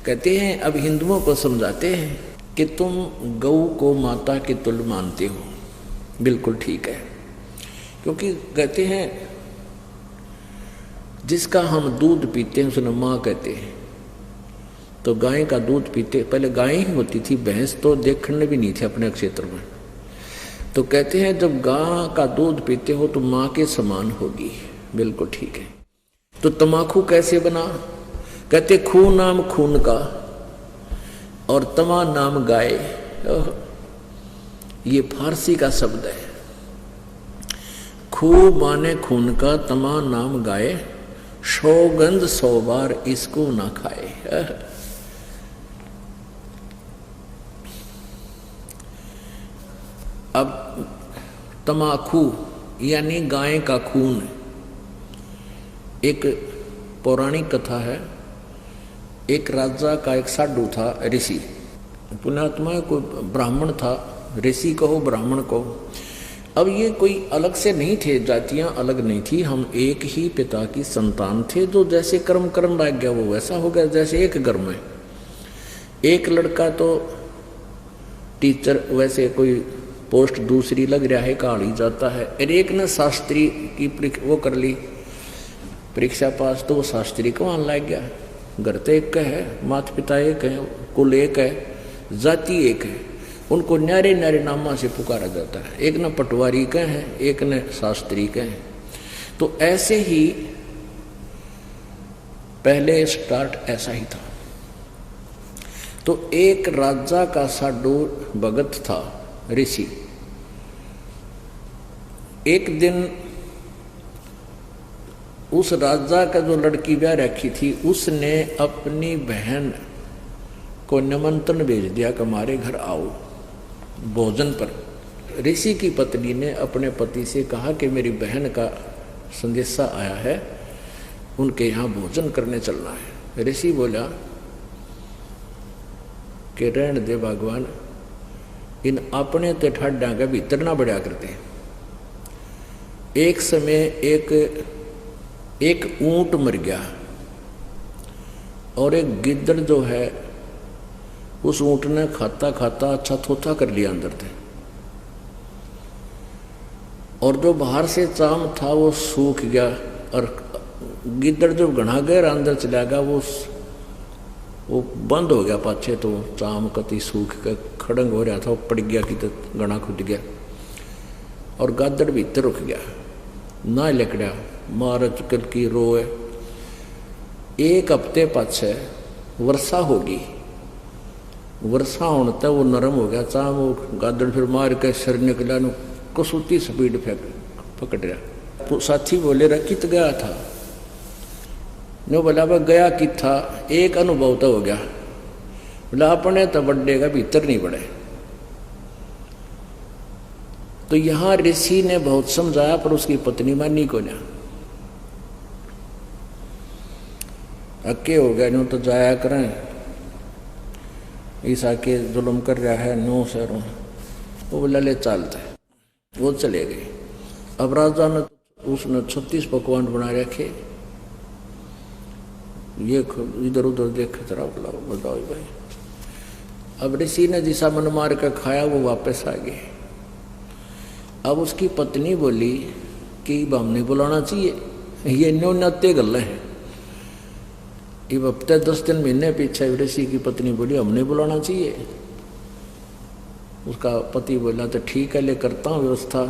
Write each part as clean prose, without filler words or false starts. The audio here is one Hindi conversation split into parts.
कहते हैं अब हिंदुओं को समझाते हैं कि तुम गऊ को माता के तुल्य मानते हो, बिल्कुल ठीक है। क्योंकि कहते हैं जिसका हम दूध पीते हैं उसने माँ कहते हैं। तो गाय का दूध पीते, पहले गाय ही होती थी, भैंस तो देखने भी नहीं थे अपने क्षेत्र में। तो कहते हैं जब गाय का दूध पीते हो तो माँ के समान होगी, बिल्कुल ठीक है। तो तमाकू कैसे बना? कहते खून नाम खून का और तमा नाम गाय। ये फारसी का शब्द है। खू माने खून का, तमा नाम गाय, सौगंध 100 बार इसको ना खाए। अब तमाकू यानी गाय का खून। एक पौराणिक कथा है, एक राजा का एक साधु था, ऋषि, पुण्यात्मा, कोई ब्राह्मण था, ऋषि कहो ब्राह्मण कहो। अब ये कोई अलग से नहीं थे, जातियां अलग नहीं थी, हम एक ही पिता की संतान थे। जो जैसे कर्म लग गया वो वैसा हो गया। जैसे एक घर में एक लड़का तो टीचर, वैसे कोई पोस्ट दूसरी लग रहा है, काल ही जाता है। और एक ने शास्त्री की वो कर ली परीक्षा पास, तो वो शास्त्री को वहां लग गया। घर तो एक है, माता पिता एक है, कुल एक है, जाति एक है, उनको न्यारे न्यारे नामा से पुकारा जाता है। एक न पटवारी का है, एक न शास्त्री का है। तो ऐसे ही पहले स्टार्ट ऐसा ही था। तो एक राजा का साधु भगत था, ऋषि। एक दिन उस राजा का जो लड़की ब्याह रखी थी, उसने अपनी बहन को निमंत्रण भेज दिया कि हमारे घर आओ भोजन पर। ऋषि की पत्नी ने अपने पति से कहा कि मेरी बहन का संदेशा आया है, उनके यहाँ भोजन करने चलना है। ऋषि बोला कि रहने दे भगवान, इन अपने तो ठाड्डा के भीतर ना बढ़िया करते। एक समय एक ऊंट मर गया और एक गिद्दड़ जो है उस ऊंट ने खाता खाता अच्छा थोथा कर लिया अंदर से, और जो बाहर से चाम था वो सूख गया। और गिद्दड़ जो घना गया अंदर चला गया, वो बंद हो गया पाछे, तो चाम कति सूख के खड़ंग हो रहा था, वो पड़ गया कि तो घना खुद गया। और गादड़ भीतर रुक गया, ना लकड़ा मार चुकल की रोए। एक हफ्ते पाछे वर्षा होगी, वर्षा होने तक वो नरम हो गया चाम, वो गादड़ फिर मार के सर निकला, कसूती स्पीड फेंक पकड़ रहा। साथी बोले रहा कित गया था? नो बोला वह गया कि था, एक अनुभव तो हो गया। बोला अपने तो बड्डे का भीतर नहीं बढ़े। तो यहां ऋषि ने बहुत समझाया पर उसकी पत्नी मानी को ना, अक्के हो गया, नो तो जाया करें, ईसा के जुल्म कर रहा है, नो शहरों। वो बोला ले चलते, वो चले गए। अब राजा ने उसने 36 पकवान बना रखे, ये इधर उधर देखे जरा, बताओ भाई। अब ऋषि ने जिसा मन मार कर खाया वो वापस आ गए। अब उसकी पत्नी बोली कि हमने बुलाना चाहिए, ये न्यो नत्ते गल है। अब हफ्ते 10 दिन महीने पीछे ऋषि की पत्नी बोली हमने बुलाना चाहिए। उसका पति बोला तो ठीक है, ले करता हूँ व्यवस्था।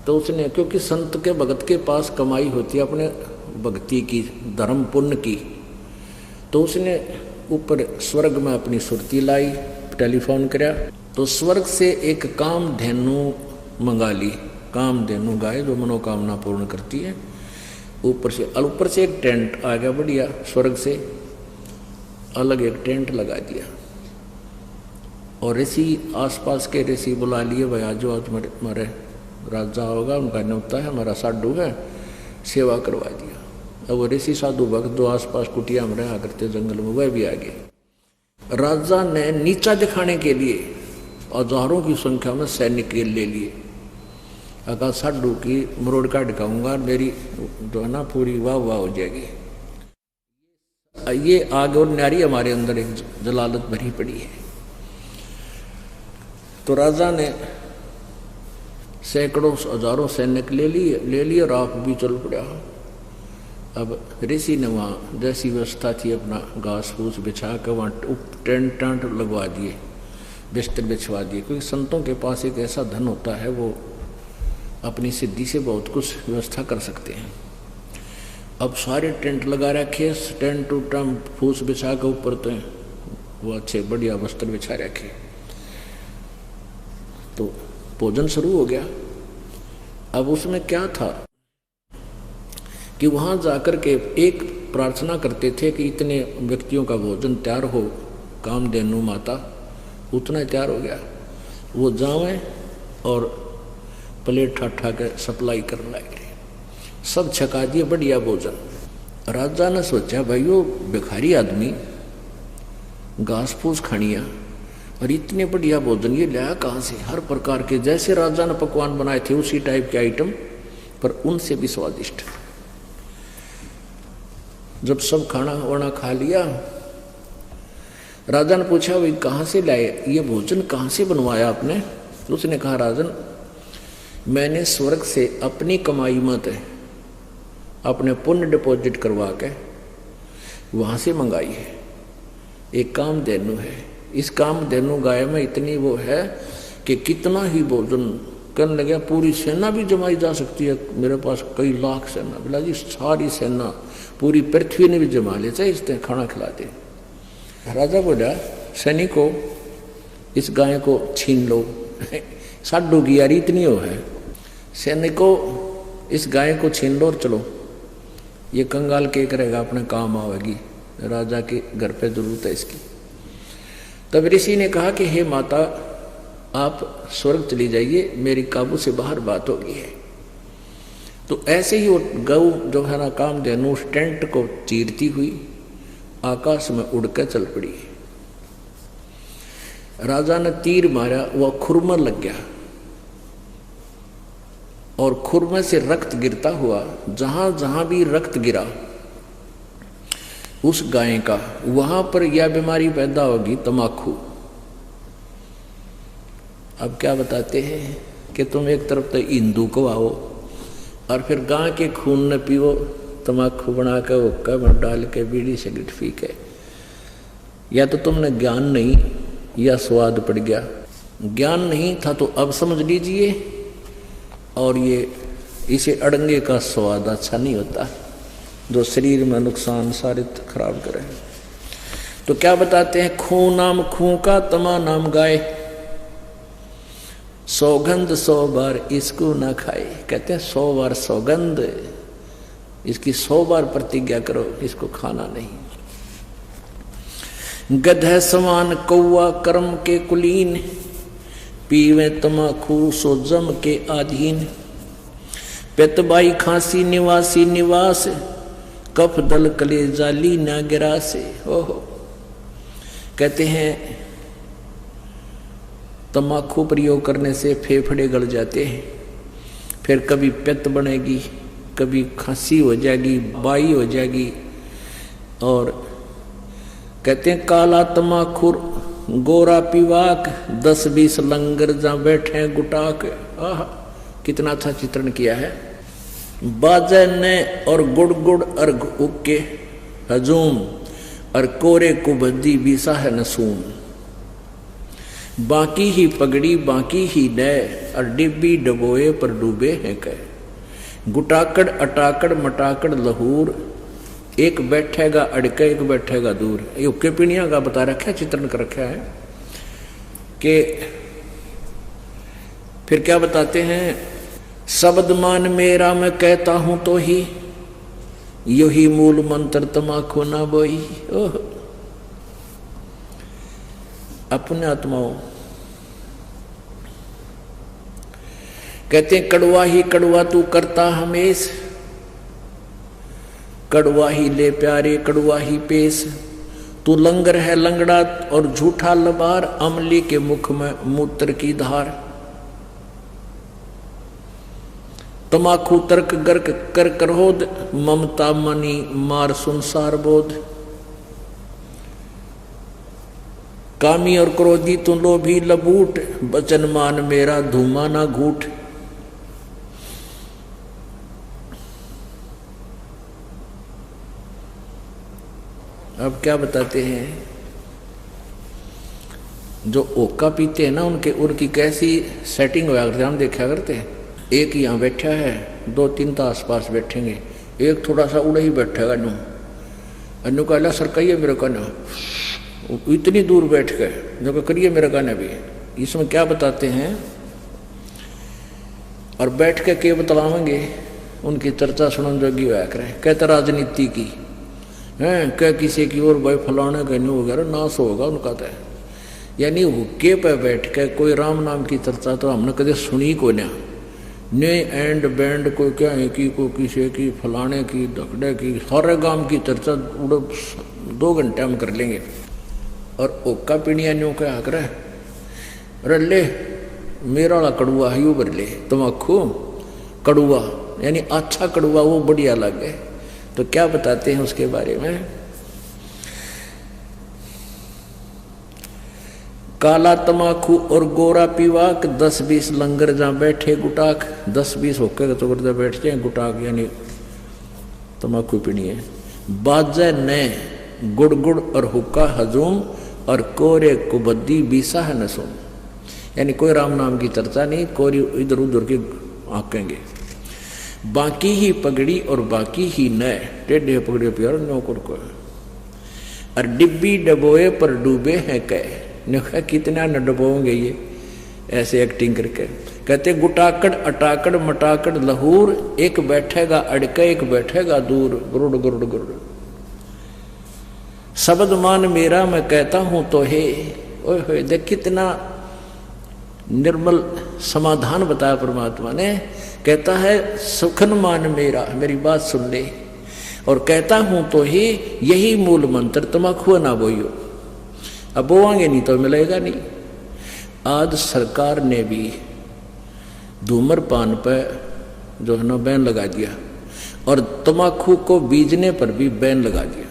तो उसने, क्योंकि संत के भगत के पास कमाई होती है अपने भक्ति की, धर्म पुण्य की, तो उसने ऊपर स्वर्ग में अपनी सुरती लाई, टेलीफोन कराया। तो स्वर्ग से एक कामधेनु मंगा ली, कामधेनु गाय जो मनोकामना पूर्ण करती है। ऊपर से एक टेंट आ गया बढ़िया, स्वर्ग से अलग एक टेंट लगा दिया। और ऋषि आसपास के ऋषि बुला लिए, भाई आज जो आज हमारे राजा होगा, उनका न्योता है, हमारा साधु है, सेवा करवा दिया। अब वो ऋषि साधु भक्त जो आसपास कुटिया में रहा करते जंगल में, वह भी आ गए। राजा ने नीचा दिखाने के लिए हजारों की संख्या में सैनिक ले लिए। अगर साधु की मरोड़ का ढकाऊंगा, मेरी जो है ना पूरी वाह वाह हो जाएगी। ये आग और न्यारी हमारे अंदर एक जलालत भरी पड़ी है। तो राजा ने सैकड़ों हजारों सैनिक ले लिए और आप भी चल पड़ा। अब ऋषि ने वहाँ जैसी व्यवस्था थी अपना घास फूस बिछा कर वहाँ टेंट टांट लगवा दिए, बिस्तर बिछवा दिए, क्योंकि संतों के पास एक ऐसा धन होता है वो अपनी सिद्धि से बहुत कुछ व्यवस्था कर सकते हैं। अब सारे टेंट लगा रखे, टेंट उटम फूस बिछा के ऊपर तो वो अच्छे बढ़िया वस्त्र बिछा रखे। तो भोजन शुरू हो गया। अब उसमें क्या था कि वहां जाकर के एक प्रार्थना करते थे कि इतने व्यक्तियों का भोजन तैयार हो, कामधेनु माता उतना तैयार हो गया, वो जावें और प्लेट ठाठा के सप्लाई करने लगे। सब छका दिए बढ़िया भोजन। राजा ने सोचा भाई वो भिखारी आदमी घास फूस खानिया और इतने बढ़िया भोजन ये लाया कहाँ से? हर प्रकार के जैसे राजा ने पकवान बनाए थे उसी टाइप के आइटम, पर उनसे भी स्वादिष्ट। जब सब खाना वाना खा लिया, राजा ने पूछा भाई कहाँ से लाए ये भोजन, कहाँ से बनवाया आपने? उसने कहा राजन मैंने स्वर्ग से अपनी कमाई मत अपने पुण्य डिपॉजिट करवा के वहाँ से मंगाई है। एक कामधेनु है, इस कामधेनु गाय में इतनी वो है कि कितना ही भोजन करने लगे, पूरी सेना भी जमाई जा सकती है। मेरे पास कई लाख सेना, बोला जी सारी सेना पूरी पृथ्वी ने भी जमा ले, चाहे इसने खाना खिलाते। राजा बोला सैनिकों इस गाय को छीन लो। साडू की यारी इतनी हो है, सैनिकों इस गाय को छीन लो और चलो, ये कंगाल के करेगा अपने काम आवेगी, राजा के घर पे जरूरत है इसकी। तब ऋषि ने कहा कि हे माता आप स्वर्ग चली जाइए, मेरी काबू से बाहर बात हो गई है। तो ऐसे ही वो गऊ जो है ना कामधेनु उस टेंट को चीरती हुई आकाश में उड़कर चल पड़ी। राजा ने तीर मारा, वह खुरमा लग गया और खुरमे से रक्त गिरता हुआ जहां जहां भी रक्त गिरा उस गाय का, वहां पर यह बीमारी पैदा होगी तमाकू। अब क्या बताते हैं कि तुम एक तरफ तो हिंदू को आओ और फिर गाय के खून न पीओ, तमाकू बना के हुक्का में डाल के बीड़ी सिगरेट पी के। या तो तुमने ज्ञान नहीं या स्वाद पड़ गया। ज्ञान नहीं था तो अब समझ लीजिए, और ये इसे अड़ंगे का स्वाद अच्छा नहीं होता जो शरीर में नुकसान सारे खराब करे। तो क्या बताते हैं, खूं नाम खूं का तमा नाम गाय, सौगंध 100 बार इसको ना खाए। कहते हैं 100 बार सौगंध, इसकी 100 बार प्रतिज्ञा करो, इसको खाना नहीं। गधे समान कौआ कर्म के कुलीन, पीवे तमाकू सो जम के आधीन। पेतबाई खांसी निवासी निवास, कफ दल कले जाली ना गिरा से। ओहो, कहते हैं तमाकू प्रयोग करने से फेफड़े गल जाते हैं, फिर कभी पित्त बनेगी, कभी खांसी हो जाएगी, बाई हो जाएगी। और कहते हैं काला तमाकू गोरा पीवाक, 10-20 लंगर जहाँ बैठे गुटाक। आह, कितना अच्छा चित्रण किया है। बाजे ने और गुड़ गुड़ अर्घ उके हजूम, और कोरे कुबद्दी बीसा है नसूम। बाकी ही पगड़ी बाकी ही नए, और डिब्बी डबोए पर डूबे हैं कह। गुटाकड़ अटाकड़ मटाकड़ लहूर, एक बैठेगा अड़के एक बैठेगा दूर। ये उक्के पीणिया का बता रखा है, चित्रण कर रखा है कि फिर क्या बताते हैं, शब्द मान मेरा मैं कहता हूं तो ही, यही मूल मंत्र तमाकू ना बोई। ओह, अपने आत्माओं कहते हैं कड़वा ही कड़वा तू करता हमेश, कड़वा ही ले प्यारे कड़वा ही पेश। तू लंगर है लंगड़ा और झूठा लबार, अमली के मुख में मूत्र की धार। तमाकू तर्क गर्क कर क्रोध, ममता मनी मार संसार बोध। कामी और क्रोधी तू लोभी लबूट, बचन मान मेरा धूमा ना घूट। अब क्या बताते हैं, जो ओका पीते हैं ना उनकी कैसी सेटिंग होया करते, हम देखा करते हैं। एक यहाँ बैठा है, 2-3 तो आसपास बैठेंगे, एक थोड़ा सा उड़ा ही बैठेगा नू, अनु कहला सर कहिए मेरे कन, इतनी दूर बैठ गए जो करिए मेरे कन भी। इसमें क्या बताते हैं, और बैठ के के बतलावेंगे, उनकी चर्चा सुनन जोगी होया करें। कहते राजनीति की है, क्या किसी की और भाई फलाने का नहीं वगैरह नाश होगा उनका तो, यानी हुक्के पे बैठ के कोई राम नाम की चर्चा तो हमने कदे सुनी को ना, ने एंड बैंड कोई क्या है कि कोई किसी की फलाने की धकड़े की, सारे गांव की चर्चा 2 घंटे हम कर लेंगे। और ओका पीणिया न्यू क्या कर अरे ले मेरा वाला कड़ुआ है यू भर ले, तम्बाकू कड़ुआ यानी अच्छा कड़ुआ वो बढ़िया लगे। तो क्या बताते हैं उसके बारे में, काला तमाकू और गोरा पीवाक, 10-20 लंगर जहाँ बैठे गुटाक। 10-20 होके तो करते बैठ जाए गुटाक, यानी तमाकू पीनी है। बाजे ने गुड़ गुड़ और हुक्का हजूम, और कोरे कुबद्दी बीसा है नसूम, यानी कोई राम नाम की चर्चा नहीं, कोरी इधर उधर के आकेंगे। बाकी ही पगड़ी और बाकी ही नए, टेढ़े पगड़े प्यार नौकर को, और डिब्बी डबोए पर डूबे हैं कह। ने कितना न डबोंगे ये ऐसे एक्टिंग करके। कहते गुटाकड़ अटाकड़ मटाकड़ लहूर, एक बैठेगा अड़के एक बैठेगा दूर, गुरुड़ गुरुड़ गुरुड़। शब्द मान मेरा मैं कहता हूं तो हे, ओए होए देख कितना निर्मल समाधान बताया परमात्मा ने। कहता है सुखन मान मेरा, मेरी बात सुन ले, और कहता हूं तो ही, यही मूल मंत्र, तमाकू ना बोइयो। अब बोवांगे नहीं तो मिलेगा नहीं। आज सरकार ने भी धूम्रपान पर जो है ना बैन लगा दिया, और तम्बाकू को बीजने पर भी बैन लगा दिया।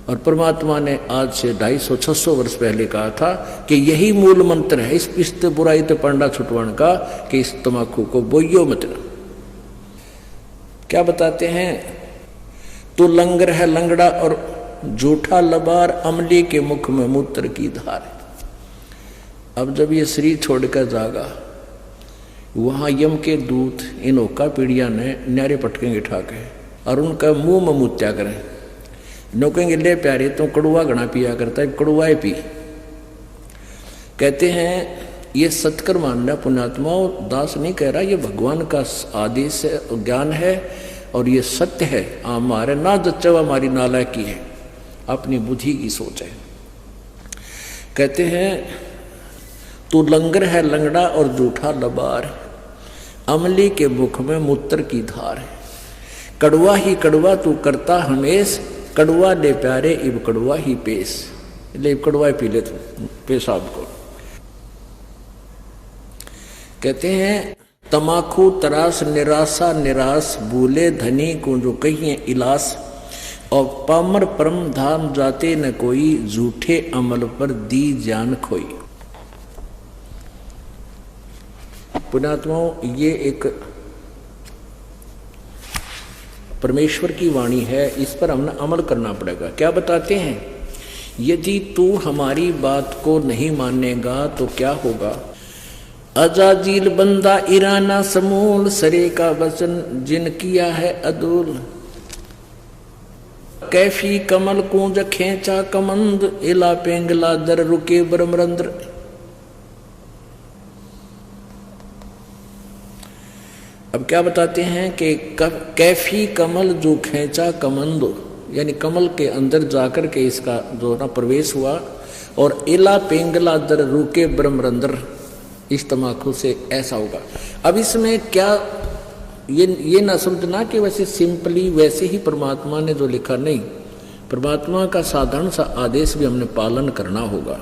और परमात्मा ने आज से 250-600 वर्ष पहले कहा था कि यही मूल मंत्र है इस बुराई ते पंडा छुटवाण का, कि इस तम्बाकू को बोइयो मत ना। क्या बताते हैं, तो लंगर है लंगड़ा और झूठा लबार, अमली के मुख में मूत्र की धार। अब जब ये शरीर छोड़कर जागा, वहां यम के दूत इन ओका पीड़िया ने न्यारे पटकेंगे ठाके, और उनका मुंह में मूत्या करें। नोकेंगे ले प्यारे तो कड़ुआ घना पिया करता है, कड़ुआ पी। कहते हैं ये सत्कर मानना पुण्यात्माओं, दास नहीं कह रहा, ये भगवान का आदेश है, ज्ञान है, और ये सत्य है। हमारे ना जच्चा हमारी नालायकी है, अपनी बुद्धि की सोच है। कहते हैं तू लंगर है लंगड़ा और जूठा लबार, अमली के मुख में मूत्र की धार। कड़वा ही कड़वा तू करता हमेश, कड़वा ले प्यारे इब कड़वा ही पेश। ले कड़वा पी ले तू पेशाब को। कहते हैं तमाकू तरास निराशा निराश, भूले धनी को जो कहिए इलास, और पामर परम धाम जाते न कोई, झूठे अमल पर दी जान खोई। पुण्यात्माओं, ये एक परमेश्वर की वाणी है, इस पर हमने अमल करना पड़ेगा। क्या बताते हैं, यदि तू हमारी बात को नहीं मानेगा तो क्या होगा। अजाजील बंदा ईराना समूल, सरे का वचन जिन किया है अदूल। कैफी कमल कूंज खेचा कमंद, इला पेंगला दर रुके ब्रह्मरंद्र। अब क्या बताते हैं कि कैफी कमल जो खेचा कमंद, यानी कमल के अंदर जाकर के इसका जो ना प्रवेश हुआ, और इला पेंगला दर रुके ब्रह्मरंद्र, इस तमाकू से ऐसा होगा। अब इसमें क्या ये ना समझना कि वैसे सिंपली वैसे ही परमात्मा ने जो लिखा, नहीं, परमात्मा का साधारण सा आदेश भी हमने पालन करना होगा।